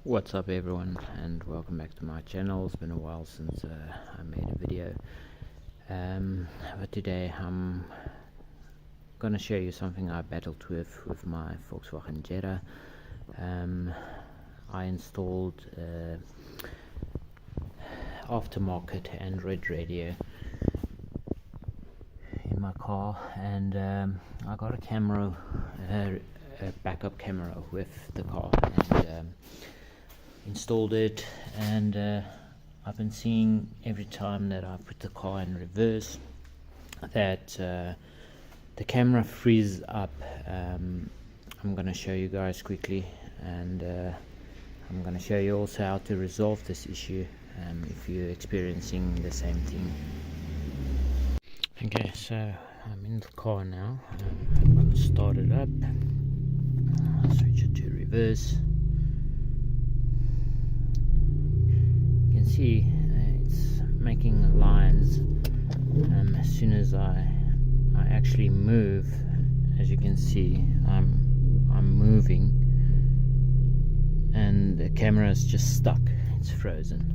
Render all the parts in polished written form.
What's up everyone, and welcome back to my channel. It's been a while since I made a video, but today I'm gonna show you something I battled with my Volkswagen Jetta. I installed aftermarket Android radio in my car, and I got a camera, a backup camera with the car, and installed it, and I've been seeing every time that I put the car in reverse that the camera freezes up. I'm going to show you guys quickly, and I'm going to show you also how to resolve this issue if you're experiencing the same thing. Okay, so I'm in the car now. I'm going to start it up. I'll switch it to reverse. See, it's making lines as soon as I actually move. As you can see, I'm moving, and the camera is just stuck. It's frozen.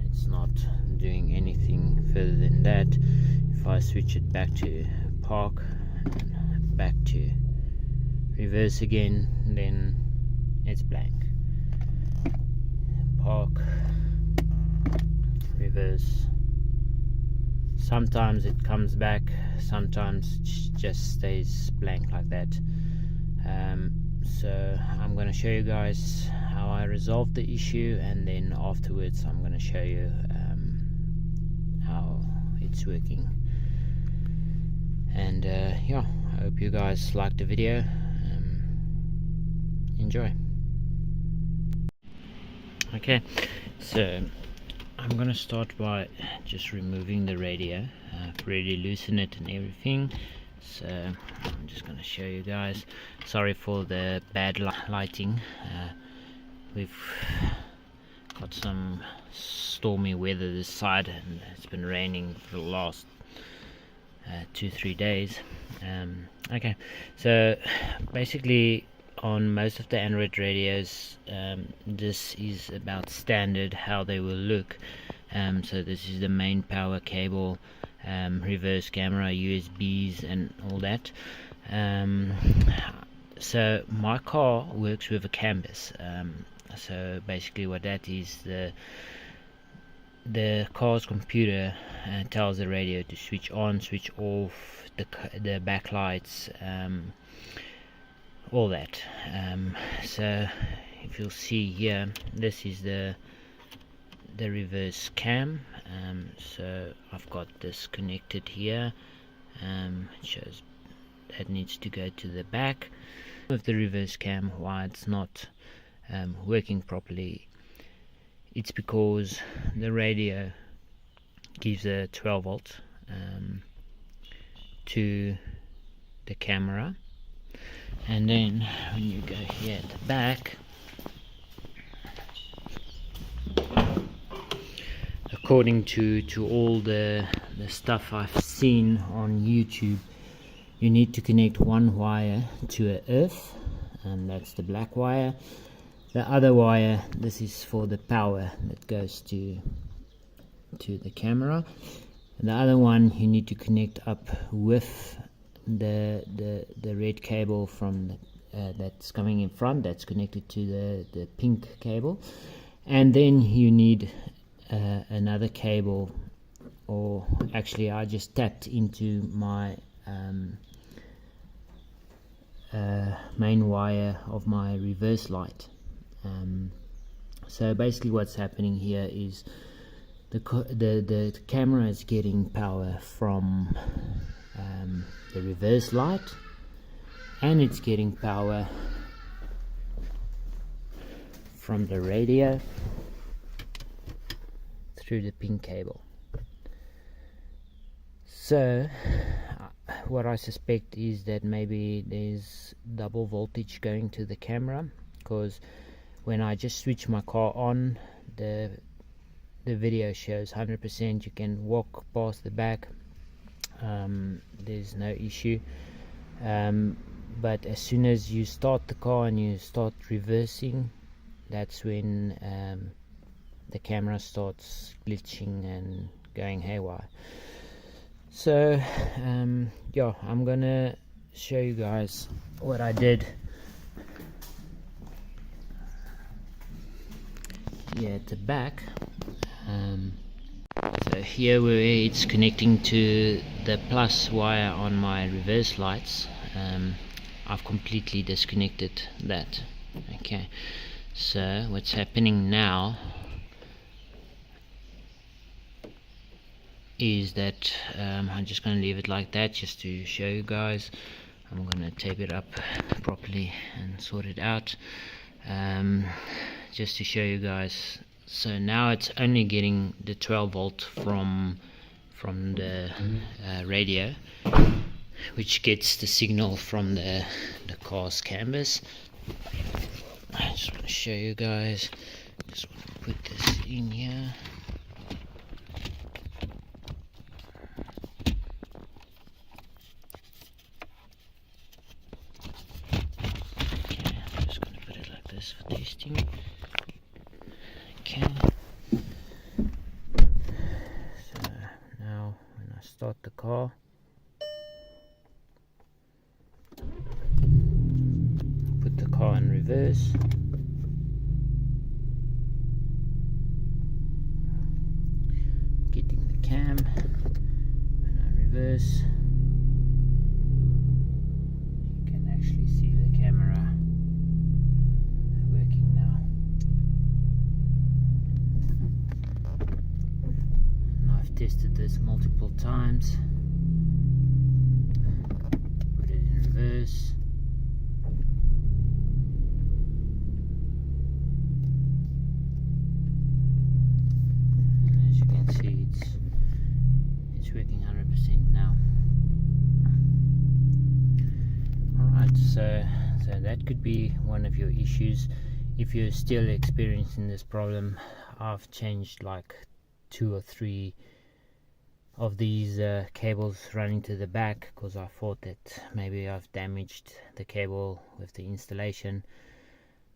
It's not doing anything further than that. If I switch it back to park and back to reverse again, then it's blank. Park, reverse. Sometimes it comes back, sometimes it just stays blank like that. So I'm going to show you guys how I resolved the issue, and then afterwards I'm going to show you how it's working. And yeah, I hope you guys liked the video. Enjoy. Okay, so I'm gonna start by just removing the radio. I've already loosened it and everything, so I'm just gonna show you guys. Sorry for the bad lighting. We've got some stormy weather this side, and it's been raining for the last 2-3 days. Okay, so basically on most of the Android radios, this is about standard how they will look. So this is the main power cable, reverse camera, USBs and all that. So my car works with a canvas. So basically what that is, the car's computer tells the radio to switch on, switch off, the backlights, all that. So if you'll see here, this is the reverse cam. So I've got this connected here. It shows that needs to go to the back of the reverse cam. Why it's not working properly, it's because the radio gives a 12 volt to the camera, and then when you go here at the back, according to all the stuff I've seen on YouTube, you need to connect one wire to an earth, and that's the black wire. The other wire, this is for the power that goes to the camera, and the other one you need to connect up with the red cable from that's coming in front, that's connected to the pink cable. And then you need another cable, or actually I just tapped into my main wire of my reverse light. So basically what's happening here is the camera is getting power from the reverse light, and it's getting power from the radio through the pin cable. So what I suspect is that maybe there's double voltage going to the camera, because when I just switch my car on, the video shows 100%. You can walk past the back, there's no issue, but as soon as you start the car and you start reversing, that's when the camera starts glitching and going haywire. So yeah, I'm gonna show you guys what I did here at the back. So here where it's connecting to the plus wire on my reverse lights, I've completely disconnected that. Okay, so what's happening now is that I'm just going to leave it like that just to show you guys. I'm going to tape it up properly and sort it out, just to show you guys. So now it's only getting the 12 volt from the radio, which gets the signal from the car's canvas. I just want to show you guys. Just want to put this in here. Okay, I'm just going to put it like this for testing. Okay. So now when I start the car, put the car in reverse. Getting the cam, and I reverse. You can actually see the camera working now. And I've tested this multiple times. Put it in reverse. See, it's working 100% now. Alright, so that could be one of your issues. If you're still experiencing this problem, I've changed like 2 or 3 of these cables running to the back, because I thought that maybe I've damaged the cable with the installation,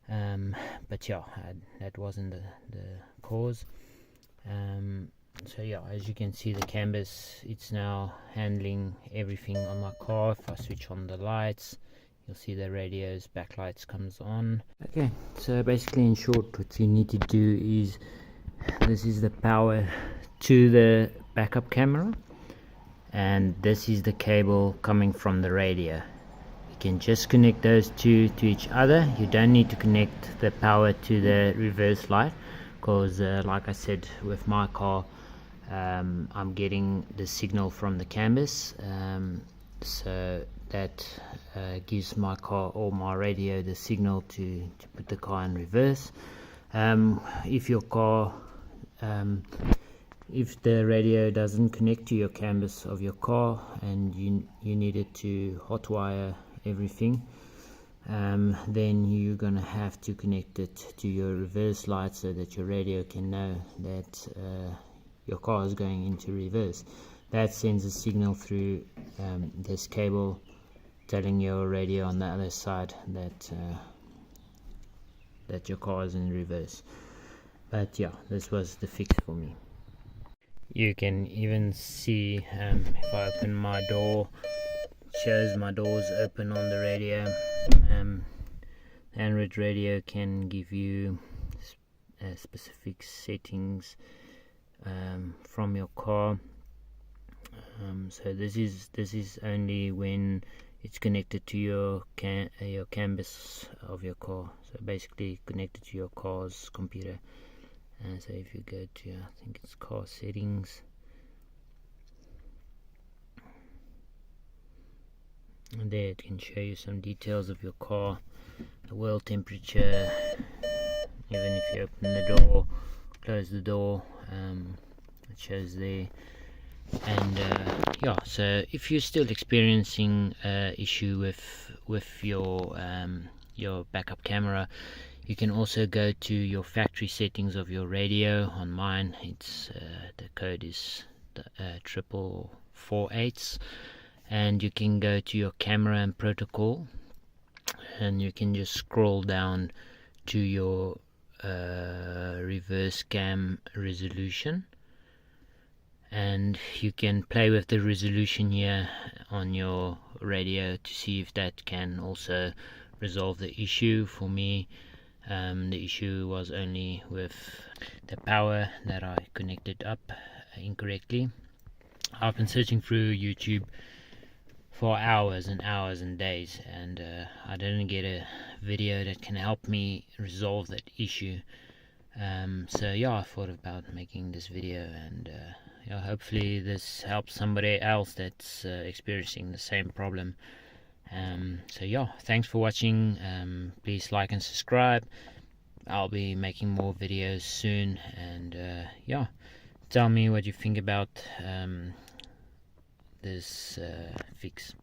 but yeah, that wasn't the cause. So yeah, as you can see, the canvas, it's now handling everything on my car. If I switch on the lights, you'll see the radio's backlights comes on. Okay, so basically in short, what you need to do is, this is the power to the backup camera, and this is the cable coming from the radio. You can just connect those two to each other. You don't need to connect the power to the reverse light, because like I said, with my car, I'm getting the signal from the canvas, so that gives my car or my radio the signal to put the car in reverse. If your car, if the radio doesn't connect to your canvas of your car and you needed to hotwire everything, then you're gonna have to connect it to your reverse light so that your radio can know that your car is going into reverse. That sends a signal through this cable, telling your radio on the other side that your car is in reverse. But yeah, this was the fix for me. You can even see, if I open my door, it shows my doors open on the radio. Android radio can give you specific settings from your car. So this is only when it's connected to your canvas of your car. So basically connected to your car's computer. So if you go to, I think it's car settings, and there it can show you some details of your car, the wheel temperature, even if you open the door, close the door, it shows there. And yeah, so if you're still experiencing issue with your backup camera, you can also go to your factory settings of your radio. On mine, it's the code is 4448, and you can go to your camera and protocol, and you can just scroll down to your reverse cam resolution, and you can play with the resolution here on your radio to see if that can also resolve the issue. For me, the issue was only with the power that I connected up incorrectly. I've been searching through YouTube for hours and hours and days, and I didn't get a video that can help me resolve that issue. So yeah, I thought about making this video, and yeah, hopefully this helps somebody else that's experiencing the same problem. So yeah, thanks for watching. Please like and subscribe. I'll be making more videos soon, and yeah, tell me what you think about this fix.